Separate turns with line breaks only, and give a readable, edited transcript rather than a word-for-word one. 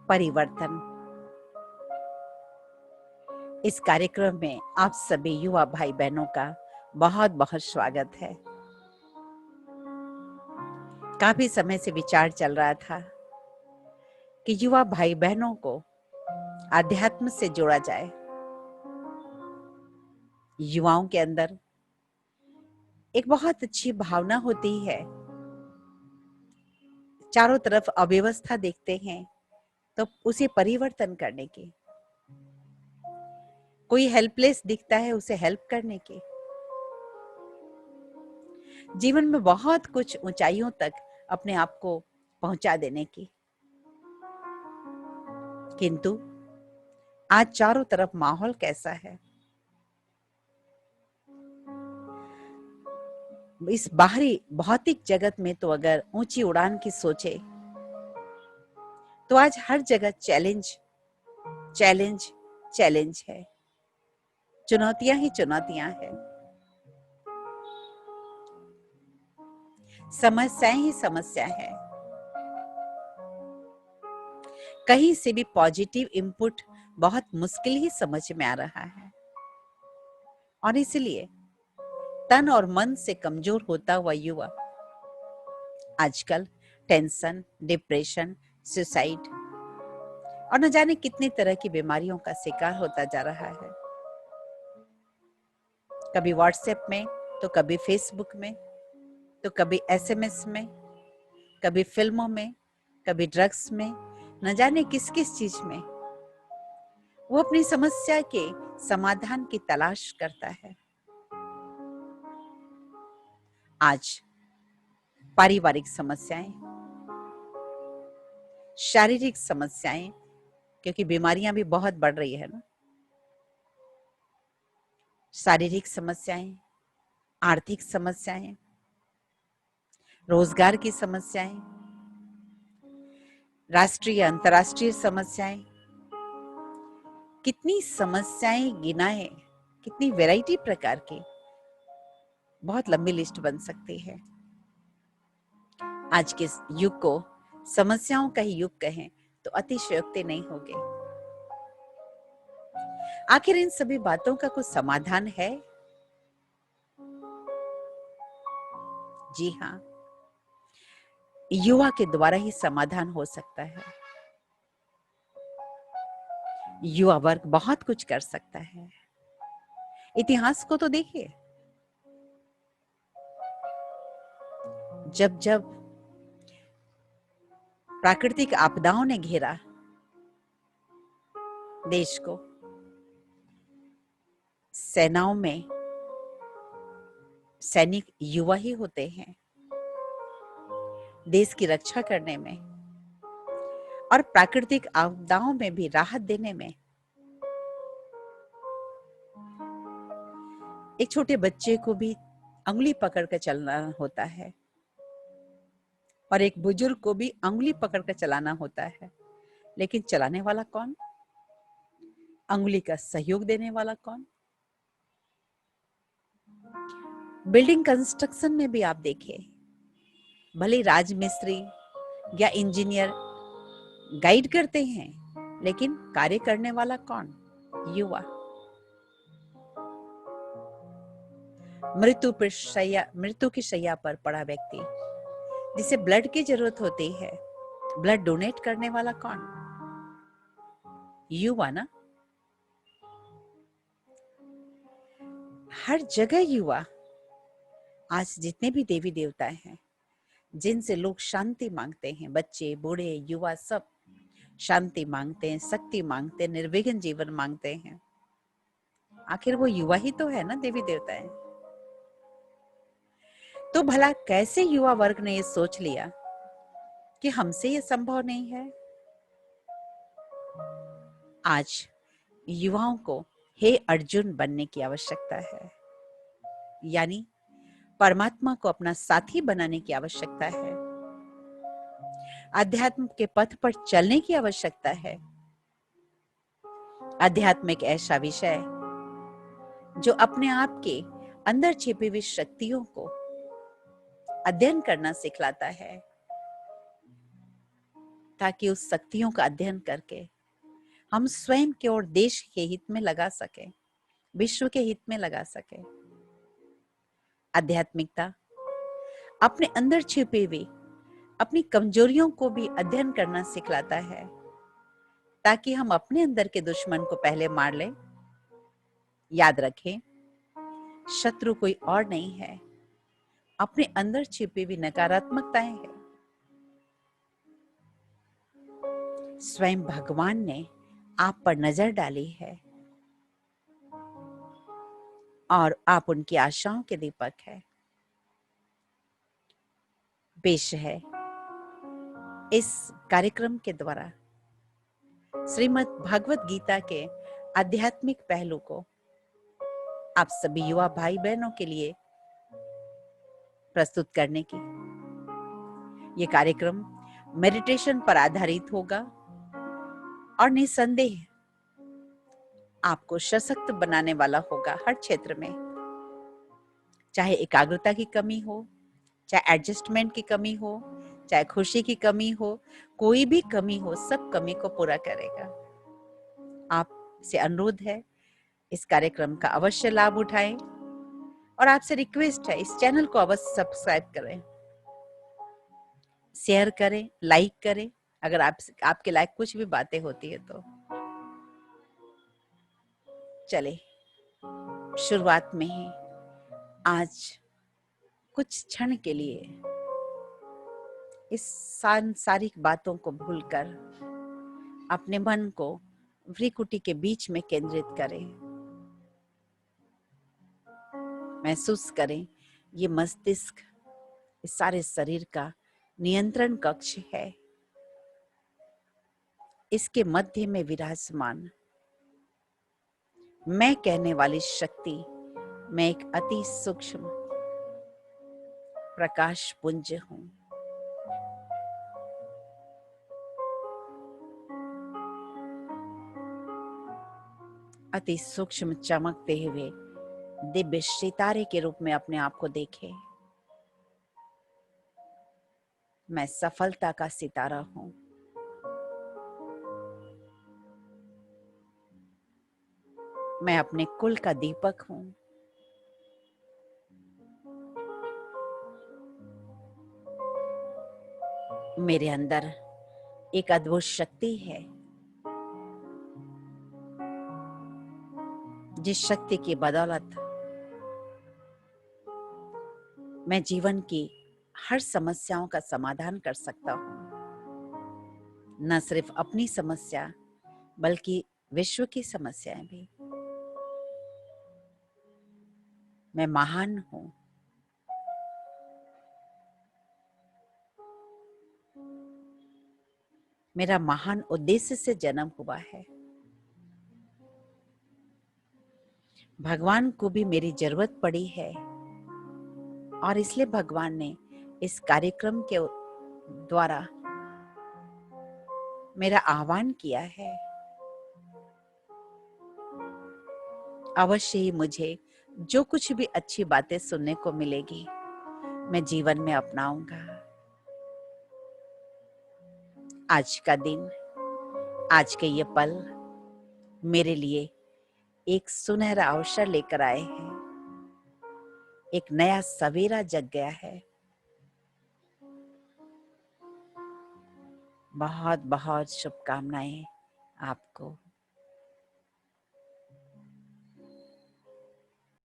परिवर्तन। इस कार्यक्रम में आप सभी युवा भाई बहनों का बहुत बहुत स्वागत है। काफी समय से विचार चल रहा था कि युवा भाई बहनों को आध्यात्म से जोड़ा जाए। युवाओं के अंदर एक बहुत अच्छी भावना होती है। चारों तरफ अव्यवस्था देखते हैं तो उसे परिवर्तन करने की, कोई हेल्पलेस दिखता है उसे हेल्प करने की, जीवन में बहुत कुछ ऊंचाइयों तक अपने आप को पहुंचा देने की। किंतु आज चारों तरफ माहौल कैसा है? इस बाहरी भौतिक जगत में तो अगर ऊंची उड़ान की सोचे तो आज हर जगह चैलेंज चैलेंज चैलेंज है, चुनौतियां ही चुनौतियां हैं, समस्याएं ही समस्या है। कहीं से भी पॉजिटिव इनपुट बहुत मुश्किल ही समझ में आ रहा है और इसलिए तन और मन से कमजोर होता हुआ युवा आजकल टेंशन, डिप्रेशन, सुसाइड और न जाने कितनी तरह की बीमारियों का शिकार होता जा रहा है। कभी व्हाट्सएप में तो कभी फेसबुक में तो कभी एसएमएस में, कभी फिल्मों में, कभी ड्रग्स में, न जाने किस किस चीज में वो अपनी समस्या के समाधान की तलाश करता है। आज पारिवारिक समस्याएं, शारीरिक समस्याएं, क्योंकि बीमारियां भी बहुत बढ़ रही है ना, शारीरिक समस्याएं, आर्थिक समस्याएं, रोजगार की समस्याएं, राष्ट्रीय अंतर्राष्ट्रीय समस्याएं, कितनी समस्याएं गिनाए, कितनी वैरायटी प्रकार की, बहुत लंबी लिस्ट बन सकती है। आज के युग को समस्याओं का ही युग कहें तो अतिशयोक्ति नहीं होगी। आखिर इन सभी बातों का कुछ समाधान है? जी हाँ, युवा के द्वारा ही समाधान हो सकता है। युवा वर्ग बहुत कुछ कर सकता है। इतिहास को तो देखिए, जब जब प्राकृतिक आपदाओं ने घेरा देश को, सेनाओं में सैनिक युवा ही होते हैं देश की रक्षा करने में और प्राकृतिक आपदाओं में भी राहत देने में। एक छोटे बच्चे को भी अंगुली पकड़ कर चलना होता है और एक बुजुर्ग को भी अंगुली पकड़ कर चलाना होता है, लेकिन चलाने वाला कौन? अंगुली का सहयोग देने वाला कौन? बिल्डिंग कंस्ट्रक्शन में भी आप देखिए, भले राजमिस्त्री या इंजीनियर गाइड करते हैं, लेकिन कार्य करने वाला कौन? युवा। मृत्यु की शैया पर पड़ा व्यक्ति जिसे ब्लड की जरूरत होती है, ब्लड डोनेट करने वाला कौन? युवा ना। हर जगह युवा। आज जितने भी देवी देवता हैं जिनसे लोग शांति मांगते हैं, बच्चे, बूढ़े, युवा सब शांति मांगते हैं, शक्ति मांगते हैं, निर्विघ्न जीवन मांगते हैं। आखिर वो युवा ही तो है ना, देवी देवता है। तो भला कैसे युवा वर्ग ने ये सोच लिया कि हमसे ये संभव नहीं है? आज युवाओं को हे अर्जुन बनने की आवश्यकता है, यानी परमात्मा को अपना साथी बनाने की आवश्यकता है, अध्यात्म के पथ पर चलने की आवश्यकता है। अध्यात्म एक ऐसा विषय जो अपने आप के अंदर छिपी हुई शक्तियों को अध्ययन करना सिखलाता है। ताकि उस शक्तियों का अध्ययन करके हम स्वयं के और देश के हित में लगा सके, विश्व के हित में लगा सके। आध्यात्मिकता अपने अंदर छिपी हुई अपनी कमजोरियों को भी अध्ययन करना सिखलाता है, ताकि हम अपने अंदर के दुश्मन को पहले मार लें। याद रखें, शत्रु कोई और नहीं है, अपने अंदर छिपी हुई नकारात्मकताएं हैं। स्वयं भगवान ने आप पर नजर डाली है और आप उनकी आशाओं के दीपक है। पेश है इस कार्यक्रम के द्वारा श्रीमद् भगवत गीता के आध्यात्मिक पहलू को आप सभी युवा भाई बहनों के लिए प्रस्तुत करने की। ये कार्यक्रम मेडिटेशन पर आधारित होगा और निसंदेह आपको सशक्त बनाने वाला होगा हर क्षेत्र में। चाहे एकाग्रता की कमी हो, चाहे एडजस्टमेंट की कमी हो, चाहे खुशी की कमी हो, कोई भी कमी हो, सब कमी को पूरा करेगा। आपसे अनुरोध है, इस कार्यक्रम का अवश्य लाभ उठाएं और आपसे रिक्वेस्ट है, इस चैनल को अवश्य सब्सक्राइब करें, शेयर करें, लाइक करें अगर आपके लायक कुछ भी बातें होती है तो। चले शुरुआत में ही आज कुछ क्षण के लिए इस सांसारिक बातों को भूलकर अपने मन को भ्रिकुटी के बीच में केंद्रित करें। महसूस करें ये मस्तिष्क इस सारे शरीर का नियंत्रण कक्ष है। इसके मध्य में विराजमान मैं कहने वाली शक्ति, मैं एक अति सूक्ष्म प्रकाश पुंज हूं। अति सूक्ष्म चमकते हुए दिव्य सितारे के रूप में अपने आप को देखें। मैं सफलता का सितारा हूं। मैं अपने कुल का दीपक हूं। मेरे अंदर एक अद्भुत शक्ति है, जिस शक्ति की बदौलत मैं जीवन की हर समस्याओं का समाधान कर सकता हूं। न सिर्फ अपनी समस्या बल्कि विश्व की समस्याएं भी। मैं महान हूं। मेरा महान उद्देश्य से जन्म हुआ है। भगवान को भी मेरी जरूरत पड़ी है और इसलिए भगवान ने इस कार्यक्रम के द्वारा मेरा आह्वान किया है। अवश्य ही मुझे जो कुछ भी अच्छी बातें सुनने को मिलेगी, मैं जीवन में अपनाऊंगा। आज का दिन, आज के ये पल मेरे लिए एक सुनहरा अवसर लेकर आए हैं। एक नया सवेरा जग गया है। बहुत बहुत शुभकामनाएं आपको।